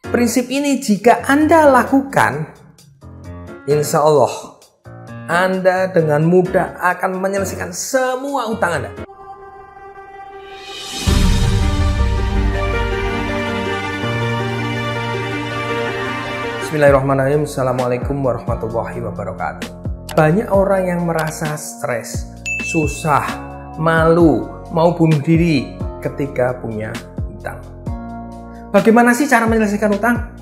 Prinsip ini jika Anda lakukan, insya Allah Anda dengan mudah akan menyelesaikan semua utang Anda. Bismillahirrahmanirrahim. Assalamualaikum warahmatullahi wabarakatuh. Banyak orang yang merasa stres, susah, malu, mau bunuh diri ketika punya utang. Bagaimana sih cara menyelesaikan utang?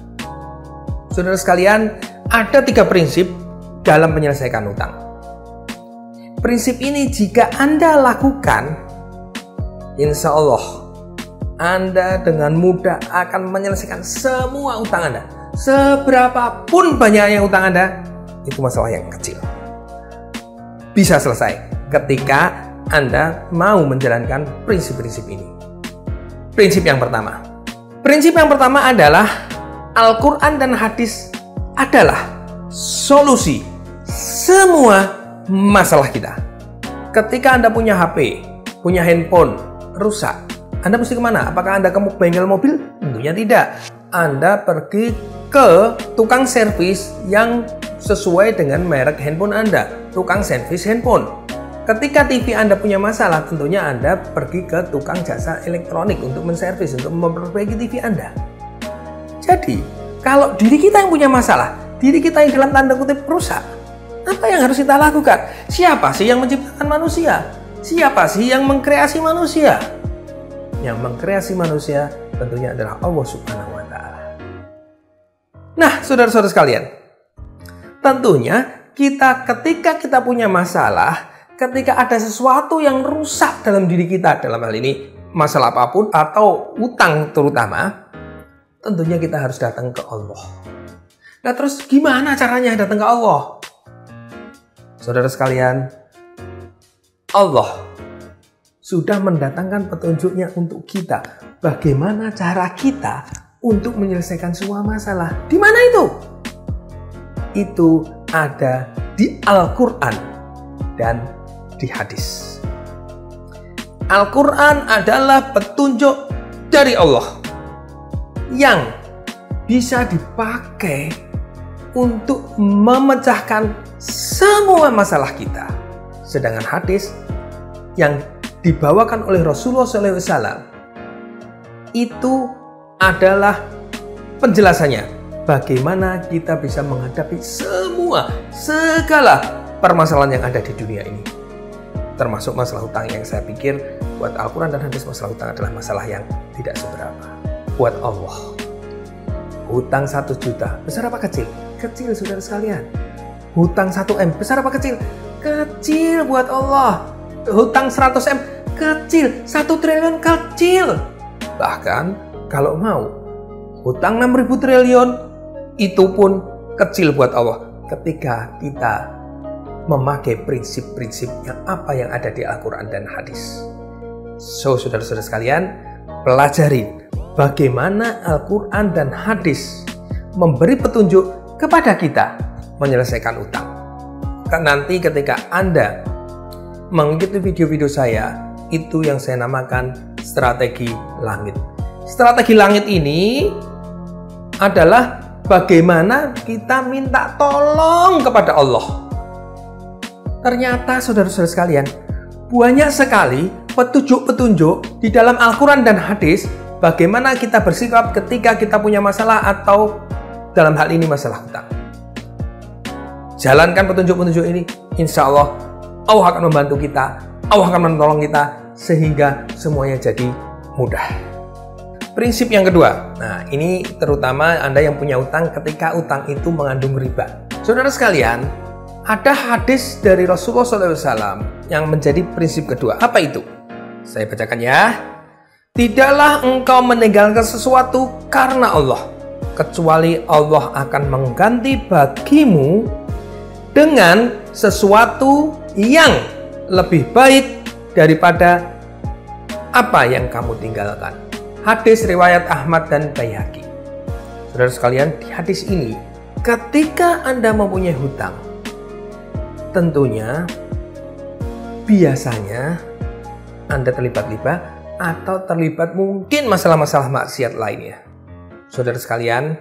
Saudara sekalian, ada 3 prinsip dalam menyelesaikan utang. Prinsip ini jika Anda lakukan, insya Allah Anda dengan mudah akan menyelesaikan semua utang Anda. Seberapapun banyaknya utang Anda, itu masalah yang kecil. Bisa selesai ketika Anda mau menjalankan prinsip-prinsip ini. Prinsip yang pertama adalah Al-Quran dan hadis adalah solusi semua masalah kita. Ketika Anda punya HP, punya handphone rusak, Anda mesti kemana? Apakah Anda ke bengkel mobil? Tentunya tidak. Anda pergi ke tukang servis yang sesuai dengan merek handphone Anda, tukang servis handphone. Ketika TV Anda punya masalah, tentunya Anda pergi ke tukang jasa elektronik untuk menservis, untuk memperbaiki TV Anda. Jadi, kalau diri kita yang punya masalah, diri kita yang dalam tanda kutip rusak, apa yang harus kita lakukan? Siapa sih yang menciptakan manusia? Siapa sih yang mengkreasi manusia? Yang mengkreasi manusia tentunya adalah Allah Subhanahu wa Ta'ala. Nah, saudara-saudara sekalian, tentunya ketika kita punya masalah, ketika ada sesuatu yang rusak dalam diri kita, dalam hal ini masalah apapun atau utang terutama, tentunya kita harus datang ke Allah. Nah, terus gimana caranya datang ke Allah? Saudara sekalian, Allah sudah mendatangkan petunjuknya untuk kita. Bagaimana cara kita untuk menyelesaikan semua masalah? Di mana itu? Itu ada di Al-Quran dan di hadis. Al-Quran adalah petunjuk dari Allah yang bisa dipakai untuk memecahkan semua masalah kita. Sedangkan hadis yang dibawakan oleh Rasulullah SAW itu adalah penjelasannya bagaimana kita bisa menghadapi segala permasalahan yang ada di dunia ini, termasuk masalah hutang yang saya pikir buat Al-Quran dan hadis masalah hutang adalah masalah yang tidak seberapa. Buat Allah, hutang 1 juta besar apa kecil? Kecil, saudara sekalian. Hutang 1 M besar apa kecil? Kecil buat Allah. Hutang 100 M kecil, 1 triliun kecil. Bahkan kalau mau hutang 6.000 triliun itu pun kecil buat Allah ketika kita memakai prinsip-prinsip yang ada di Al-Quran dan hadis. So, saudara-saudara sekalian, pelajarin bagaimana Al-Quran dan hadis memberi petunjuk kepada kita menyelesaikan utang. Nanti ketika Anda mengikuti video-video saya, itu yang saya namakan strategi langit. Strategi langit ini adalah bagaimana kita minta tolong kepada Allah. Ternyata saudara-saudara sekalian, banyak sekali petunjuk-petunjuk di dalam Al-Quran dan hadis bagaimana kita bersikap ketika kita punya masalah atau dalam hal ini masalah hutang. Jalankan petunjuk-petunjuk ini, insya Allah Allah akan membantu kita, Allah akan menolong kita sehingga semuanya jadi mudah. Prinsip yang kedua, nah ini terutama Anda yang punya utang ketika utang itu mengandung riba. Saudara sekalian, ada hadis dari Rasulullah SAW yang menjadi prinsip kedua. Apa itu? Saya bacakan ya. Tidaklah engkau meninggalkan sesuatu karena Allah, kecuali Allah akan mengganti bagimu dengan sesuatu yang lebih baik daripada apa yang kamu tinggalkan. Hadis riwayat Ahmad dan Baihaqi. Saudara sekalian, di hadis ini, ketika Anda mempunyai hutang, tentunya biasanya Anda terlibat riba atau terlibat mungkin masalah-masalah maksiat lainnya. Saudara sekalian,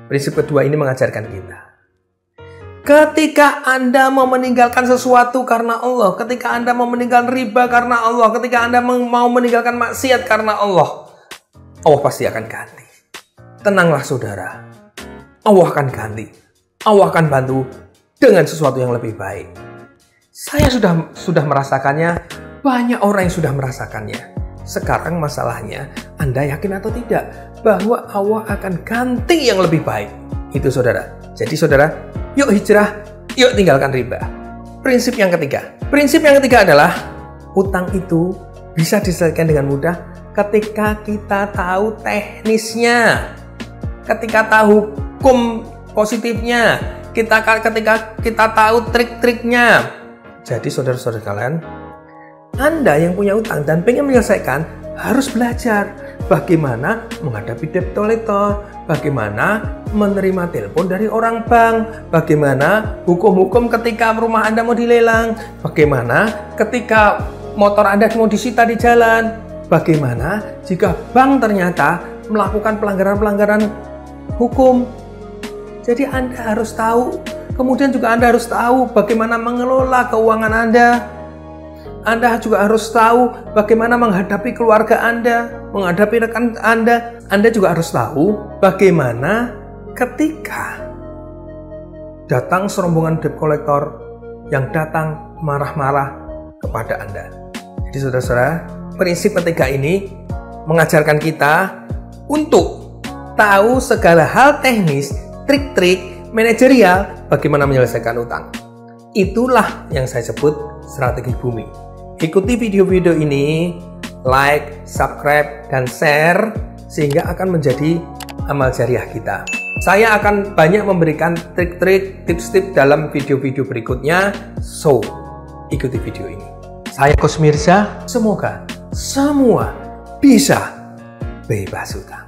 prinsip kedua ini mengajarkan kita. Ketika Anda mau meninggalkan sesuatu karena Allah, ketika Anda mau meninggalkan riba karena Allah, ketika Anda mau meninggalkan maksiat karena Allah, Allah pasti akan ganti. Tenanglah saudara, Allah akan ganti. Allah akan bantu dengan sesuatu yang lebih baik. Saya sudah merasakannya, banyak orang yang sudah merasakannya. Sekarang masalahnya, Anda yakin atau tidak bahwa Allah akan ganti yang lebih baik? Itu saudara. Jadi saudara, yuk hijrah, yuk tinggalkan riba. Prinsip yang ketiga. Prinsip yang ketiga adalah utang itu bisa diselesaikan dengan mudah ketika kita tahu teknisnya. Ketika tahu hukum positifnya, ketika kita tahu trik-triknya. Jadi saudara-saudara kalian, Anda yang punya utang dan pengen menyelesaikan harus belajar bagaimana menghadapi debt collector, bagaimana menerima telepon dari orang bank, bagaimana hukum-hukum ketika rumah Anda mau dilelang, bagaimana ketika motor Anda mau disita di jalan, bagaimana jika bank ternyata melakukan pelanggaran-pelanggaran hukum. Jadi Anda harus tahu, kemudian juga Anda harus tahu bagaimana mengelola keuangan Anda. Anda juga harus tahu bagaimana menghadapi keluarga Anda, menghadapi rekan Anda. Anda juga harus tahu bagaimana ketika datang serombongan debt collector yang datang marah-marah kepada Anda. Jadi saudara-saudara, prinsip ketiga ini mengajarkan kita untuk tahu segala hal teknis, trik-trik, manajerial bagaimana menyelesaikan utang. Itulah yang saya sebut strategi bumi. Ikuti video-video ini, like, subscribe, dan share, sehingga akan menjadi amal jariah kita. Saya akan banyak memberikan trik-trik, tips-tips dalam video-video berikutnya, so ikuti video ini. Saya Coach Mirza, semoga semua bisa bebas utang.